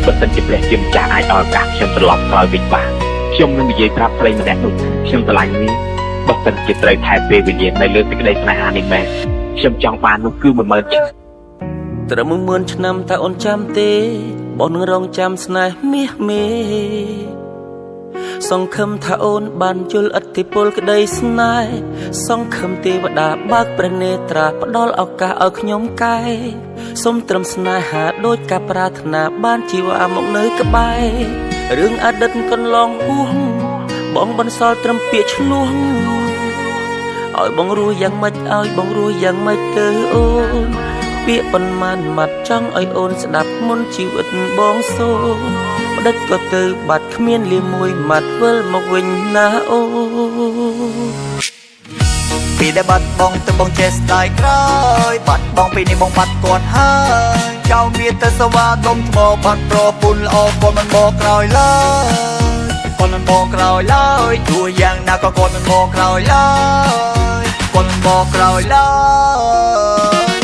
បើសិនជាព្រះជាម្ចាស់អាចឲ្យឱកាសខ្ញុំត្រឡប់ក្រោយវិញបានខ្ញុំនឹងនិយាយប្រាប់ប្រិយម្នាក់នោះខ្ញុំស្រឡាញ់នាងបើសិនជាត្រូវថែពេលវេលានៅលើសេចក្តីស្នេហានេះមែនខ្ញុំចង់បាននោះគឺ10000ឆ្នាំត្រឹម10000ឆ្នាំតើអូនចាំទេបងនឹងរងចាំស្នេហ៍មាសមេសង្ឃឹមថាអូនបានយល់ឥទ្ធិពលក្តីស្នេហ៍សង្ឃឹមទេវតាបើកព្រះនេត្រាផ្ដល់ឱកាសឲ្យខ្ញុំកែសូមត្រឹមស្នេហាដូចការប្រាថ្នាបានជីវ៉ាមកនៅក្បែររឿងអតីតកន្លងហួសបងបន្សល់ត្រឹមពាក្យឆ្លោះឲ្យបងរស់យ៉ាងម៉េចឲ្យបងរស់យ៉ាងម៉េចទៅអូនពាក្យប៉ុន្មានម៉ាត់ចង់ឲ្យអូនស្ដាប់មុនជីវិតបងសូមផ្ដិតក៏ទៅបាត់គ្មានលាមួយម៉ាត់វិលមកវិញណាអូពីដែលបាត់បងទៅបងចេះស្ដាយក្រោយបាត់បងពីនេះបងបាត់គាត់ហើយចៅមានតែសវ៉ាដុំថ្មបាត់ប្រពន្ធល្អគាត់មិនមកក្រោយឡើយគាត់មិនមកក្រោយឡើយទោះយ៉ាងណាក៏គាត់មិនមកក្រោយឡើយគាត់មិនមកក្រោយឡើយ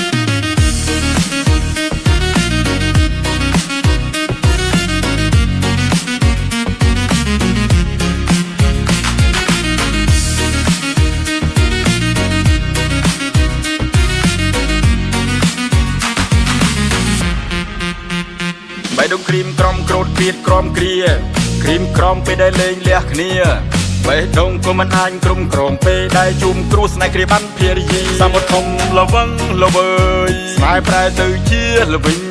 បេះដូងគ្រីមក្រំក្រូតគ្រៀតក្រំគ្រាគ្រីមក្រំពេលដែលលេងលះគ្នាបេះដូងក៏មិនអាចក្រុមក្រំពេលដែលជុំគ្រួស្នេហ៍គ្រាបានភារយាសមុទ្រធំល្វឹងល្វើយស្នេហ៍ប្រែទៅជាល្វីង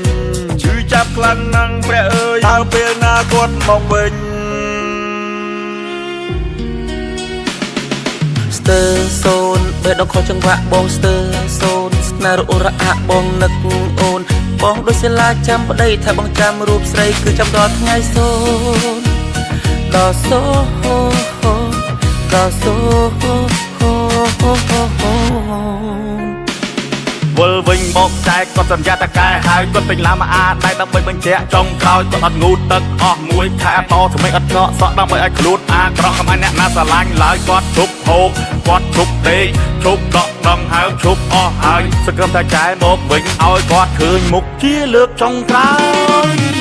ឈឺចាប់ខ្លាំងណាស់ព្រះអើយតើពេលណាគាត់មកវិញស្ទើសូនបេះដូងខុសចង្វាក់បងស្ទើសូនស្នេហ៍រអ៊ូរអាក់បងនឹកអូនបងដូចសិលាចាំប្តីថាបងចាំរូបស្រីគឺចាំដល់ថ្ងៃសូនដល់សូដល់សូវិលវិញមកចែកគាត់សន្យាតកែហើយគាត់ពេញឡាមអាដៃដើម្បីបញ្ជាក់ចុងក្រោយគាត់អត់ងូតទឹកអស់មួយខែតថ្មីអត់ងក់សក់ដើម្បីឲ្យខ្លួនអាក្រក់không aiអ្នកណាស្រឡាញ់ឡើយគាត់ជប់ហូបគាត់ជប់ដេកជប់ដកដងហើយជប់អស់ហើយសង្ឃឹមថាចែមកវិញឲ្យគាត់ឃើញមុខជាលើកចុងក្រោយ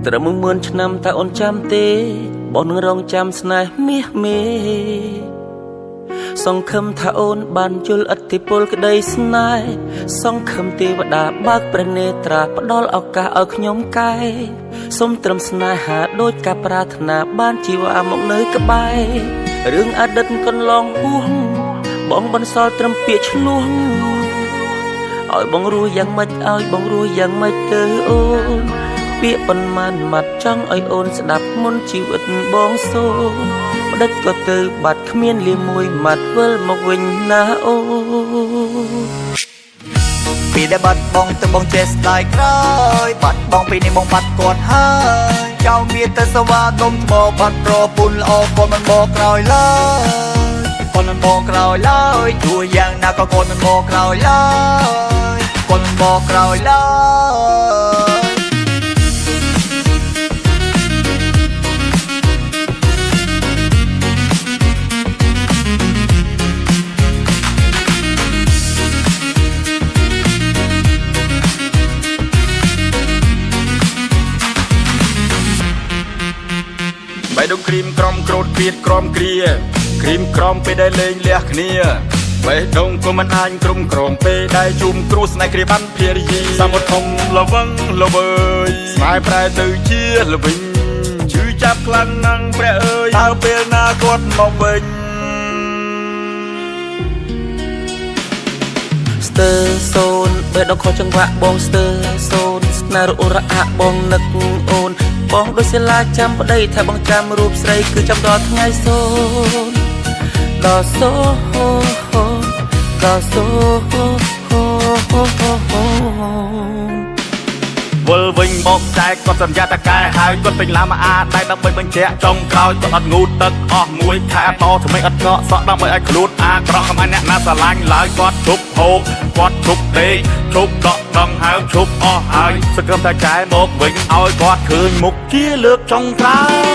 ត្រឹម10000ឆ្នាំតើអូនចាំទេបងនឹងរងចាំស្នេហ៍មាសមេសង្ឃឹមថាអូនបានយល់ឥទ្ធិពលក្តីស្នេហ៍សង្ឃឹមទេវតាបើកព្រះនេត្រាផ្ដល់ឱកាសឲ្យខ្ញុំកែសូមត្រឹមស្នេហាដូចការប្រាថ្នាបានជីវ៉ាមកនៅក្បែររឿងអតីតកន្លងហួសបងបន្សល់ត្រឹមពាក្យឆ្លោះឲ្យបងរស់យ៉ាងម៉េចឲ្យបងរស់យ៉ាងម៉េចទៅអូនពាក្យប៉ុន្មានម៉ាត់ចង់ឲ្យអូនស្ដាប់មុនជីវិតបងសូមផ្ដិតក៏ទៅបាត់គ្មានលាមួយម៉ាត់វិលមកវិញណាអូពីដែលបាត់បងទៅបងចេះស្ដាយក្រោយបាត់បងពីនេះបងបាត់គាត់ហើយចៅមានតែសវ៉ាដុំថ្មបាត់ប្រពន្ធល្អគាត់មិនមកក្រោយឡើយគាត់មិនមកក្រោយឡើយទោះយ៉ាងណាក៏គាត់មិនមកក្រោយឡើយគាត់មិនមកក្រោយឡើយបេះដូងគ្រីមក្រំក្រូតគ្រៀតក្រំគ្រាគ្រីមក្រំពេលដែលលេងលះគ្នាបេះដូងក៏មិនអាចក្រុមក្រំពេលដែលជុំគ្រួស្នេហ៍គ្រាបានភារយាសមុទ្រធំល្វឹងល្វើយស្នេហ៍ប្រែទៅជាល្វីងឈឺចាប់ខ្លាំងណាស់ព្រះអើយតើពេលណាគាត់មកវិញស្ទើសូនបេះដូងខុសចង្វាក់បងស្ទើសូនស្នេហ៍រអ៊ូរអាក់បងនឹកអូនបងដូចសិលាចាំប្តីថាបងចាំរូបស្រីគឺចាំដល់ថ្ងៃសូនដល់សូដល់សូ វិលវិញមកចែកគាត់សន្យាតកែហើយគាត់ពេញឡាមអាតែដើម្បីបញ្ជាក់ចុងក្រោយគាត់អត់ងូតទឹកអស់មួយខែតថ្មីអត់ងក់សក់ដើម្បីឲ្យខ្លួនអាក្រក់កំអាអ្នកណាស្រឡាញ់ឡើយគាត់ឈប់ហូបគាត់ឈប់ដេកឈប់ដកដង្ហើមឈប់អស់ហើយសង្ឃឹមតែចែកមកវិញឲ្យគាត់ឃើញមុខជាលើកចុងក្រោយ